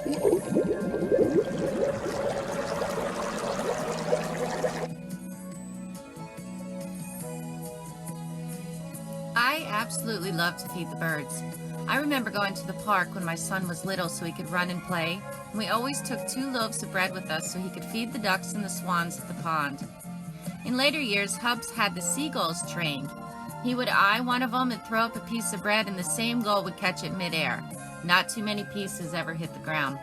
I absolutely love to feed the birds. I remember going to the park when my son was little so he could run and play. We always took 2 loaves of bread with us so he could feed the ducks and the swans at the pond. In later years, Hubs had the seagulls trained. He would eye one of them and throw up a piece of bread, and the same gull would catch it midair. Not too many pieces ever hit the ground.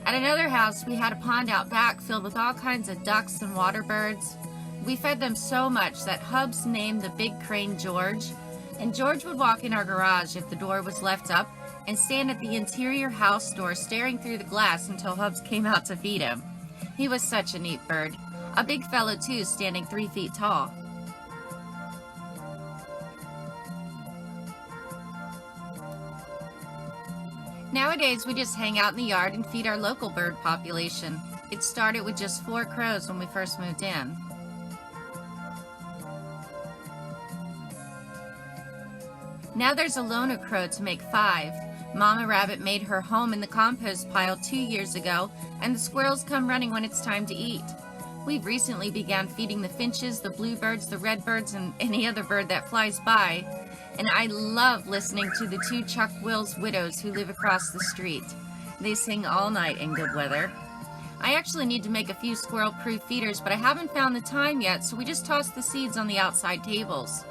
At another house, we had a pond out back filled with all kinds of ducks and water birds. We fed them so much that Hubs named the big crane George, and George would walk in our garage if the door was left up and stand at the interior house door staring through the glass until Hubs came out to feed him. He was such a neat bird. A big fellow too, standing 3 feet tall. Nowadays, we just hang out in the yard and feed our local bird population. It started with just 4 crows when we first moved in. Now there's a loner crow to make 5. Mama Rabbit made her home in the compost pile 2 years ago, and the squirrels come running when it's time to eat. We've recently begun feeding the finches, the bluebirds, the redbirds, and any other bird that flies by. And I love listening to the 2 Chuck Will's widows who live across the street. They sing all night in good weather. I actually need to make a few squirrel-proof feeders, but I haven't found the time yet, so we just toss the seeds on the outside tables.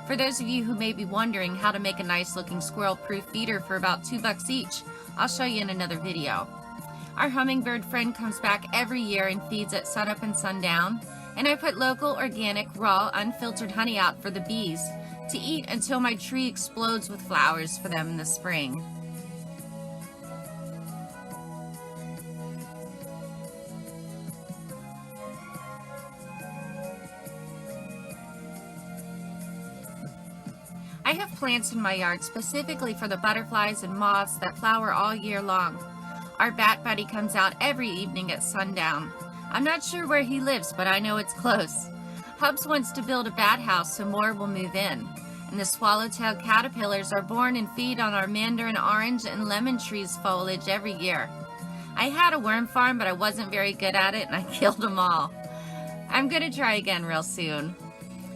For those of you who may be wondering how to make a nice-looking squirrel-proof feeder for about $2 each, I'll show you in another video. Our hummingbird friend comes back every year and feeds at sunup and sundown, and I put local, organic, raw, unfiltered honey out for the bees to eat until my tree explodes with flowers for them in the spring. I have plants in my yard specifically for the butterflies and moths that flower all year long. Our bat buddy comes out every evening at sundown. I'm not sure where he lives, but I know it's close. Hubs wants to build a bat house so more will move in. And the swallowtail caterpillars are born and feed on our mandarin orange and lemon trees foliage every year. I had a worm farm, but I wasn't very good at it and I killed them all. I'm going to try again real soon.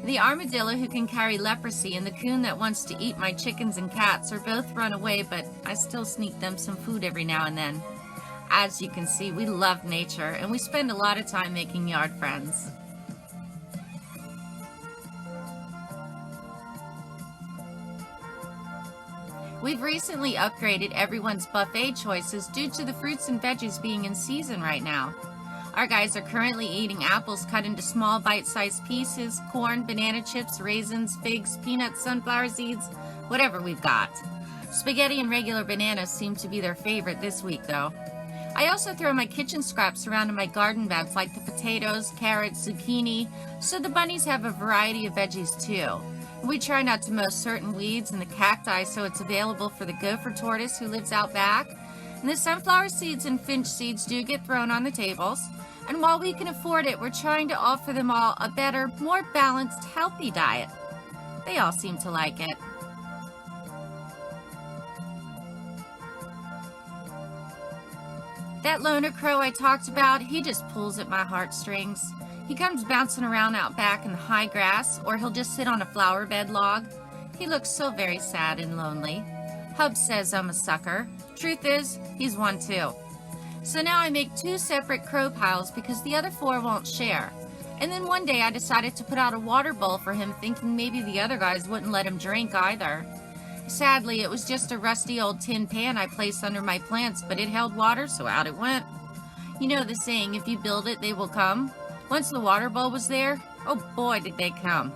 The armadillo who can carry leprosy and the coon that wants to eat my chickens and cats are both run away, but I still sneak them some food every now and then. As you can see, we love nature and we spend a lot of time making yard friends. We've recently upgraded everyone's buffet choices due to the fruits and veggies being in season right now. Our guys are currently eating apples cut into small bite-sized pieces, corn, banana chips, raisins, figs, peanuts, sunflower seeds, whatever we've got. Spaghetti and regular bananas seem to be their favorite this week though. I also throw my kitchen scraps around in my garden beds like the potatoes, carrots, zucchini, so the bunnies have a variety of veggies too. We try not to mow certain weeds and the cacti so it's available for the gopher tortoise who lives out back. And the sunflower seeds and finch seeds do get thrown on the tables. And while we can afford it, we're trying to offer them all a better, more balanced, healthy diet. They all seem to like it. That loner crow I talked about, he just pulls at my heartstrings. He comes bouncing around out back in the high grass, or he'll just sit on a flower bed log. He looks so very sad and lonely. Hub says I'm a sucker. Truth is, he's one too. So now I make 2 separate crow piles because the other 4 won't share. And then one day I decided to put out a water bowl for him, thinking maybe the other guys wouldn't let him drink either. Sadly, it was just a rusty old tin pan I placed under my plants, but it held water, so out it went. You know the saying, if you build it, they will come. Once the water bowl was there, oh boy did they come.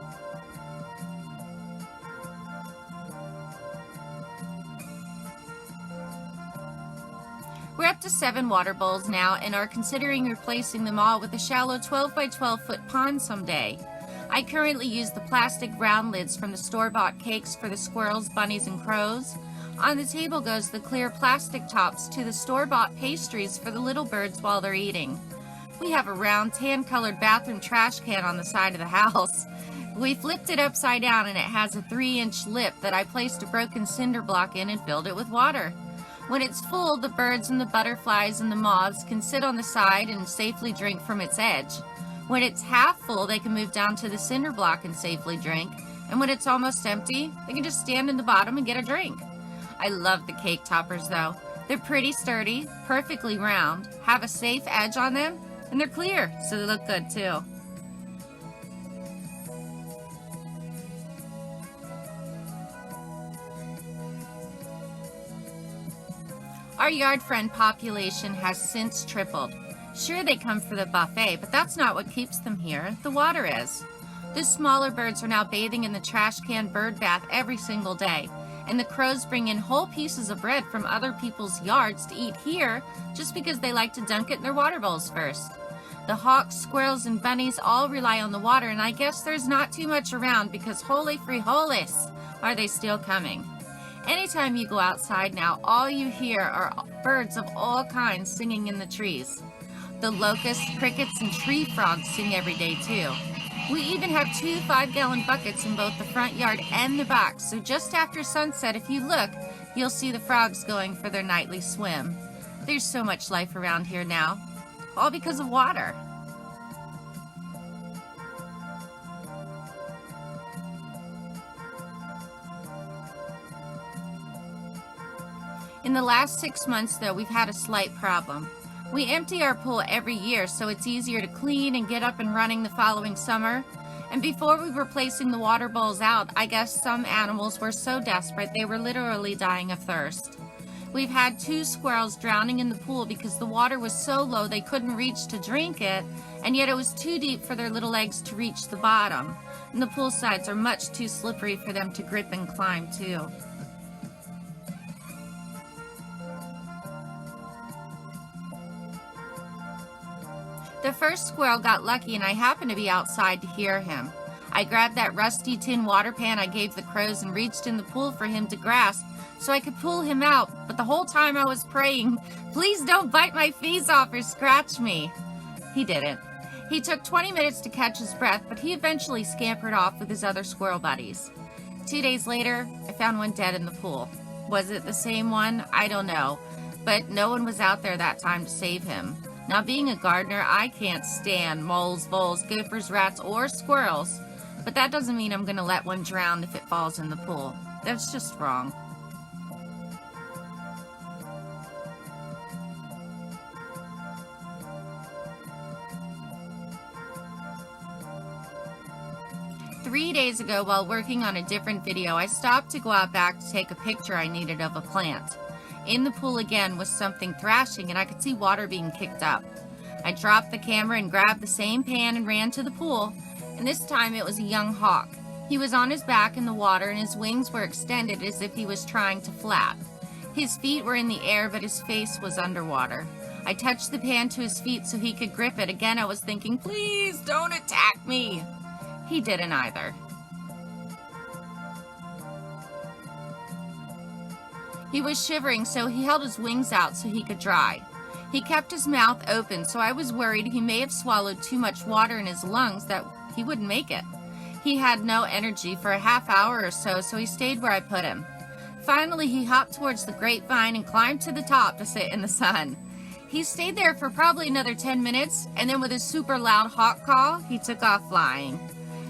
We're up to 7 water bowls now and are considering replacing them all with a shallow 12 by 12 foot pond someday. I currently use the plastic round lids from the store-bought cakes for the squirrels, bunnies, and crows. On the table goes the clear plastic tops to the store-bought pastries for the little birds while they're eating. We have a round tan-colored bathroom trash can on the side of the house. We flipped it upside down and it has a 3-inch lip that I placed a broken cinder block in and filled it with water. When it's full, the birds and the butterflies and the moths can sit on the side and safely drink from its edge. When it's half full, they can move down to the cinder block and safely drink. And when it's almost empty, they can just stand in the bottom and get a drink. I love the cake toppers though. They're pretty sturdy, perfectly round, have a safe edge on them, and they're clear, so they look good too. Our yard friend population has since tripled. Sure, they come for the buffet, but that's not what keeps them here. The water is. The smaller birds are now bathing in the trash can bird bath every single day, and the crows bring in whole pieces of bread from other people's yards to eat here just because they like to dunk it in their water bowls first. The hawks, squirrels, and bunnies all rely on the water, and I guess there's not too much around because holy frijoles, are they still coming. Anytime you go outside now, all you hear are birds of all kinds singing in the trees. The locusts, crickets, and tree frogs sing every day too. We even have 2 5-gallon buckets in both the front yard and the back, so just after sunset, if you look, you'll see the frogs going for their nightly swim. There's so much life around here now, all because of water. In the last 6 months, though, we've had a slight problem. We empty our pool every year, so it's easier to clean and get up and running the following summer. And before we were placing the water bowls out, I guess some animals were so desperate they were literally dying of thirst. We've had 2 squirrels drowning in the pool because the water was so low they couldn't reach to drink it, and yet it was too deep for their little legs to reach the bottom. And the pool sides are much too slippery for them to grip and climb too. The first squirrel got lucky and I happened to be outside to hear him. I grabbed that rusty tin water pan I gave the crows and reached in the pool for him to grasp so I could pull him out, but the whole time I was praying, please don't bite my face off or scratch me. He didn't. He took 20 minutes to catch his breath, but he eventually scampered off with his other squirrel buddies. 2 days later, I found one dead in the pool. Was it the same one? I don't know, but no one was out there that time to save him. Now, being a gardener, I can't stand moles, voles, gophers, rats, or squirrels, but that doesn't mean I'm going to let one drown if it falls in the pool. That's just wrong. Three days ago, while working on a different video, I stopped to go out back to take a picture I needed of a plant. In the pool again was something thrashing, and I could see water being kicked up. I dropped the camera and grabbed the same pan and ran to the pool, and this time it was a young hawk. He was on his back in the water, and his wings were extended as if he was trying to flap. His feet were in the air, but his face was underwater. I touched the pan to his feet so he could grip it. Again, I was thinking, please don't attack me. He didn't either. He was shivering, so he held his wings out so he could dry. He kept his mouth open, so I was worried he may have swallowed too much water in his lungs that he wouldn't make it. He had no energy for a half hour or so, so he stayed where I put him. Finally, he hopped towards the grapevine and climbed to the top to sit in the sun. He stayed there for probably another 10 minutes, and then with a super loud hawk call, he took off flying.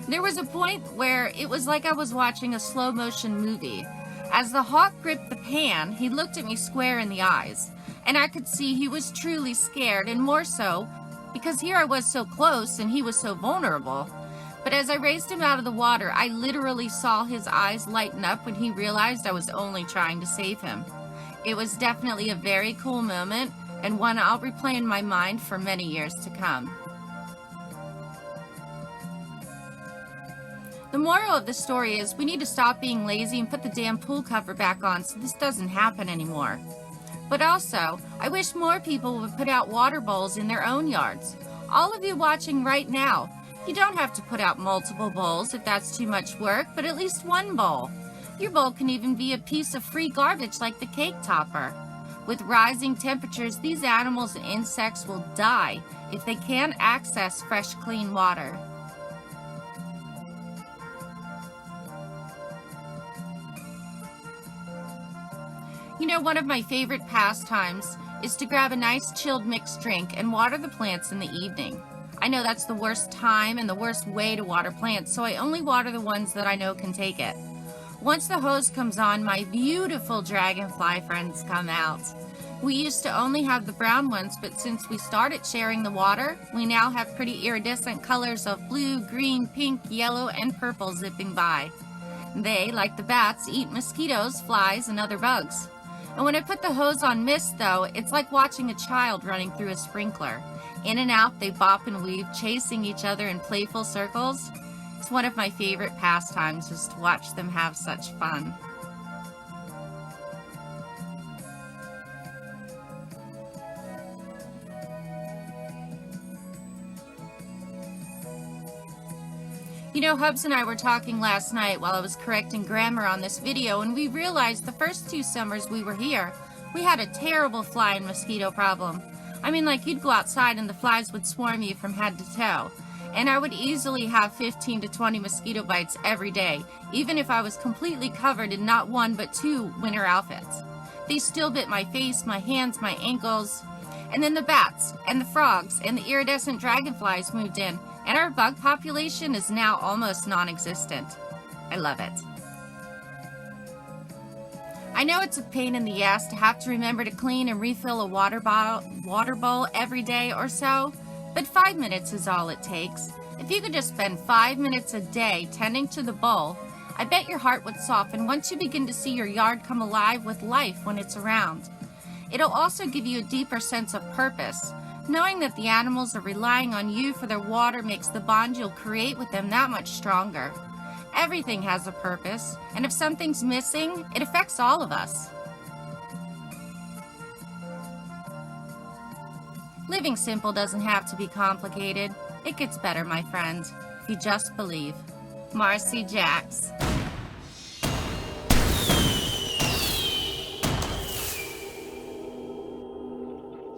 There was a point where it was like I was watching a slow-motion movie. As the hawk gripped the pan, he looked at me square in the eyes, and I could see he was truly scared, and more so because here I was so close and he was so vulnerable. But as I raised him out of the water, I literally saw his eyes lighten up when he realized I was only trying to save him. It was definitely a very cool moment, and one I'll replay in my mind for many years to come. The moral of the story is we need to stop being lazy and put the damn pool cover back on so this doesn't happen anymore. But also, I wish more people would put out water bowls in their own yards. All of you watching right now, you don't have to put out multiple bowls if that's too much work, but at least one bowl. Your bowl can even be a piece of free garbage like the cake topper. With rising temperatures, these animals and insects will die if they can't access fresh, clean water. You know, one of my favorite pastimes is to grab a nice chilled mixed drink and water the plants in the evening. I know that's the worst time and the worst way to water plants, so I only water the ones that I know can take it. Once the hose comes on, my beautiful dragonfly friends come out. We used to only have the brown ones, but since we started sharing the water, we now have pretty iridescent colors of blue, green, pink, yellow, and purple zipping by. They, like the bats, eat mosquitoes, flies, and other bugs. And when I put the hose on mist, though, it's like watching a child running through a sprinkler. In and out, they bop and weave, chasing each other in playful circles. It's one of my favorite pastimes, is to watch them have such fun. You know, Hubs and I were talking last night while I was correcting grammar on this video, and we realized the first 2 summers we were here, we had a terrible fly and mosquito problem. I mean, like, you'd go outside and the flies would swarm you from head to toe. And I would easily have 15 to 20 mosquito bites every day, even if I was completely covered in not 1 but 2 winter outfits. They still bit my face, my hands, my ankles. And then the bats, and the frogs, and the iridescent dragonflies moved in, and our bug population is now almost non-existent. I love it. I know it's a pain in the ass to have to remember to clean and refill a water bowl every day or so, but 5 minutes is all it takes. If you could just spend 5 minutes a day tending to the bowl, I bet your heart would soften once you begin to see your yard come alive with life when it's around. It'll also give you a deeper sense of purpose. Knowing that the animals are relying on you for their water makes the bond you'll create with them that much stronger. Everything has a purpose, and if something's missing, it affects all of us. Living simple doesn't have to be complicated. It gets better, my friend, if you just believe. Marcy Jax.